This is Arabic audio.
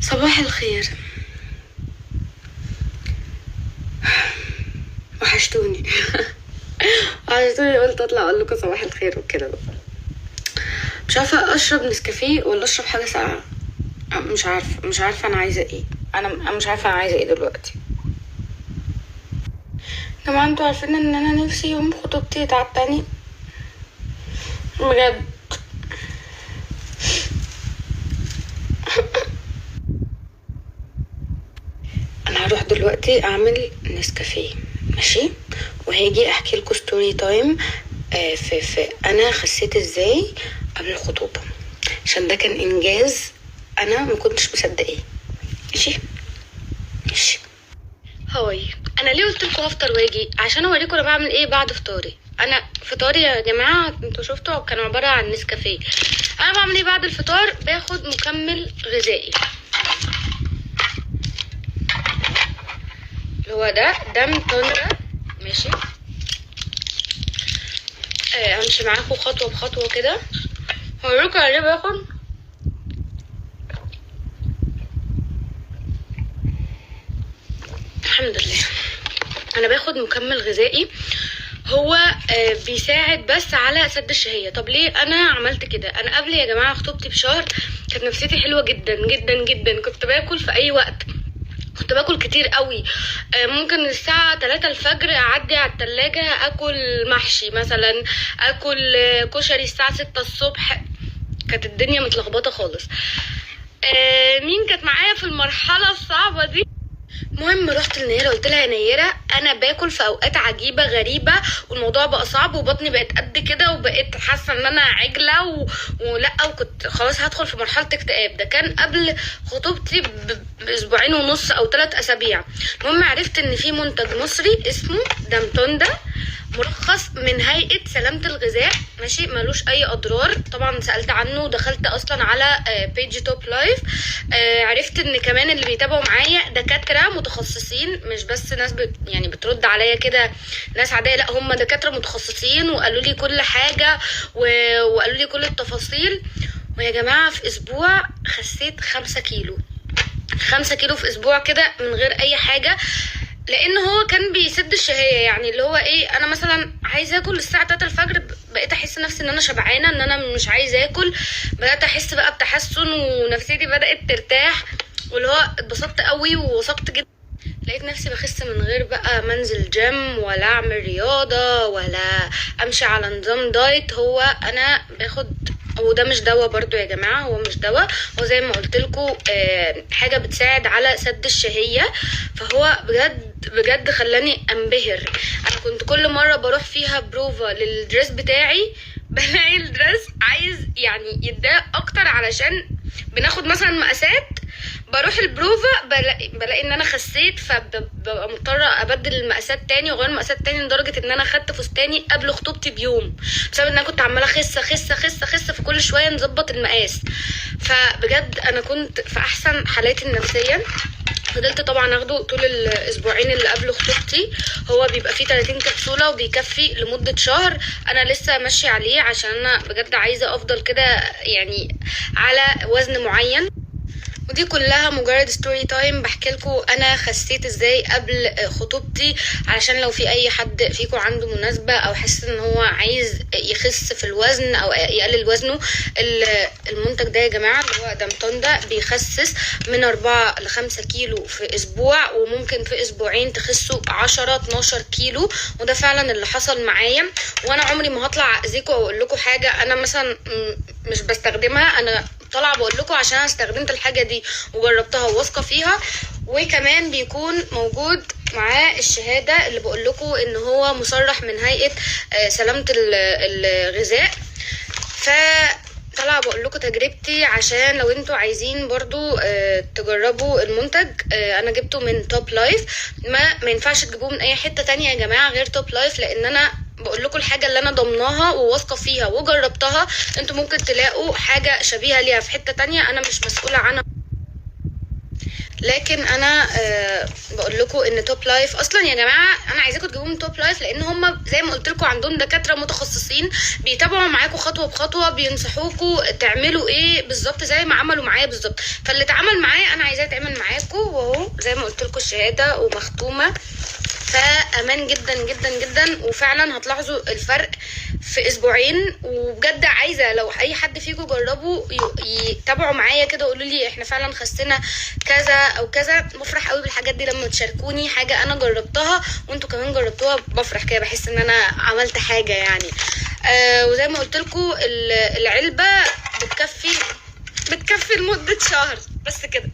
صباح الخير. وحشتوني. وحشتوني، قلت اطلع اقول لكم صباح الخير وكده بقى. مش عارفه اشرب نسكافيه ولا اشرب حاجه ساقعه. مش عارفه انا عايزه ايه. انا مش عارفه انا عايزه ايه دلوقتي. يا جماعه انتوا عارفين ان انا نفسي يوم خطوبتي يتعاد تاني بجد. انا هروح دلوقتي اعمل نسكافيه، ماشي، وهاجي احكي لكم ستوري تايم. في انا خسيت ازاي قبل الخطوبه، عشان ده كان انجاز انا ما كنتش مصدقاه. ماشي ماشي. هاي، انا ليه قلت لكم هفطر واجي؟ عشان اوريكم انا بعمل ايه بعد فطاري. انا فطاري يا جماعه انتوا شفتوا كان عباره عن نسكافيه. انا بعمل ايه بعد الفطار؟ باخد مكمل غذائي اللي هو ده متوندا، ماشي. همشي معاكم خطوه بخطوه كده، هوريكم انا ليه باخد. الحمد لله انا باخد مكمل غذائي، هو بيساعد بس على سد الشهية. طب ليه انا عملت كده؟ انا قبل يا جماعة خطوبتي بشهر كانت نفسيتي حلوة جدا جدا جدا، كنت باكل في اي وقت، كنت باكل كتير قوي. ممكن الساعة 3 الفجر اعدي على التلاجة اكل محشي مثلا، اكل كشري الساعة 6 الصبح. كانت الدنيا متلخبطة خالص. مين كانت معايا في المرحلة الصعبة دي؟ المهم رحت لنيرة، قلت لها يا نيرة انا باكل في اوقات عجيبه غريبه، والموضوع بقى صعب، وبطني بقت قد كده، وبقيت حاسه ان انا عجله ولا، وكنت خلاص هدخل في مرحله اكتئاب. ده كان قبل خطوبتي باسبوعين ونص او 3 اسابيع. المهم عرفت ان في منتج مصري اسمه دامتوندا، مرخص من هيئة سلامة الغذاء، ماشي، ملوش اي اضرار. طبعا سألت عنه ودخلت اصلا على بيج توب لايف. عرفت ان كمان اللي بيتابعوا معايا دكاترة متخصصين، مش بس ناس يعني بترد عليا كده ناس عادية، لا هم دكاترة متخصصين وقالوا لي كل حاجة وقالوا لي كل التفاصيل. ويا جماعة في اسبوع خسيت 5 كيلو، 5 كيلو في اسبوع كده من غير اي حاجة. لان هو كان بيسد الشهية، يعني اللي هو ايه، انا مثلا عايزه اكل الساعه 3 الفجر، بقيت احس نفسي ان انا شبعانه، ان انا مش عايزه اكل. بدات احس بقى بتحسن ونفسيتي بدات ترتاح، واللي هو اتبسطت قوي ووثقت جدا. لقيت نفسي بخس من غير بقى منزل جيم ولا اعمل رياضه ولا امشي على نظام دايت. هو انا باخد، وده مش دواء برضو يا جماعه، هو مش دواء، هو زي ما قلت لكم حاجه بتساعد على سد الشهيه. فهو بجد بجد خلاني انبهر. انا كنت كل مره بروح فيها بروفا للدريس بتاعي بلاقي الدريس عايز يعني يتضايق اكتر، علشان بناخد مثلا مقاسات، بروح البروفا بلاقي ان انا خسيت، فببقى مضطره ابدل المقاسات تاني واغير المقاسات تاني، لدرجه ان انا خدت فستاني قبل خطوبتي بيوم بسبب ان انا كنت عماله اخس اخس اخس اخس، في كل شويه نظبط المقاس. فبجد انا كنت في احسن حالاتي النفسيه. فضلت طبعا اخده طول الاسبوعين اللي قبل خطوبتي. هو بيبقى فيه 30 كبسوله وبيكفي لمده شهر. انا لسه ماشيه عليه عشان انا بجد عايزه افضل كده يعني على وزن معين. ودي كلها مجرد ستوري تايم بحكي لكم انا خسيت ازاي قبل خطوبتي، علشان لو في اي حد فيكم عنده مناسبة او حاسس ان هو عايز يخس في الوزن او يقلل وزنه. المنتج ده يا جماعة اللي هو دامتوندا بيخسس من 4 ل 5 كيلو في اسبوع، وممكن في اسبوعين تخسوا 10 12 كيلو، وده فعلا اللي حصل معايا. وانا عمري ما هطلع اذيكم او اقول لكم حاجة انا مثلا مش بستخدمها، انا طالعه بقول لكم عشان انا استخدمت الحاجه دي وجربتها وواثقه فيها. وكمان بيكون موجود معاه الشهاده اللي بقول لكم ان هو مصرح من هيئه سلامه الغذاء. طالعه بقول لكم تجربتي عشان لو انتوا عايزين برضو تجربوا المنتج. انا جبته من توب لايف، ما ينفعش تجيبوه من اي حته تانية يا جماعه غير توب لايف، لان انا بقول لكم الحاجه اللي انا ضمناها وواثقه فيها وجربتها. انتوا ممكن تلاقوا حاجه شبيهه ليها في حته تانية انا مش مسؤوله عنها. لكن انا بقول لكم ان توب لايف اصلا يا جماعه انا عايزاكم تجيبوهم توب لايف، لان هم زي ما قلت لكم عندهم دكاتره متخصصين بيتابعوا معاكم خطوه بخطوه، بينصحوكم تعملوا ايه بالظبط زي ما عملوا معايا بالظبط. فاللي اتعمل معايا انا عايزاه يتعمل معاكم، وهو زي ما قلت لكم الشهاده ومختومه، فامان جدا جدا جدا. وفعلا هتلاحظوا الفرق في اسبوعين. وبجد عايزه لو اي حد فيكم جربوا يتابعوا معايا كده، قولوا لي احنا فعلا خسينا كذا او كذا. بفرح قوي بالحاجات دي لما تشاركوني حاجه انا جربتها وانتوا كمان جربتوها، بفرح كده، بحس ان انا عملت حاجه يعني. وزي ما قلت لكم العلبه بتكفي لمده شهر بس كده.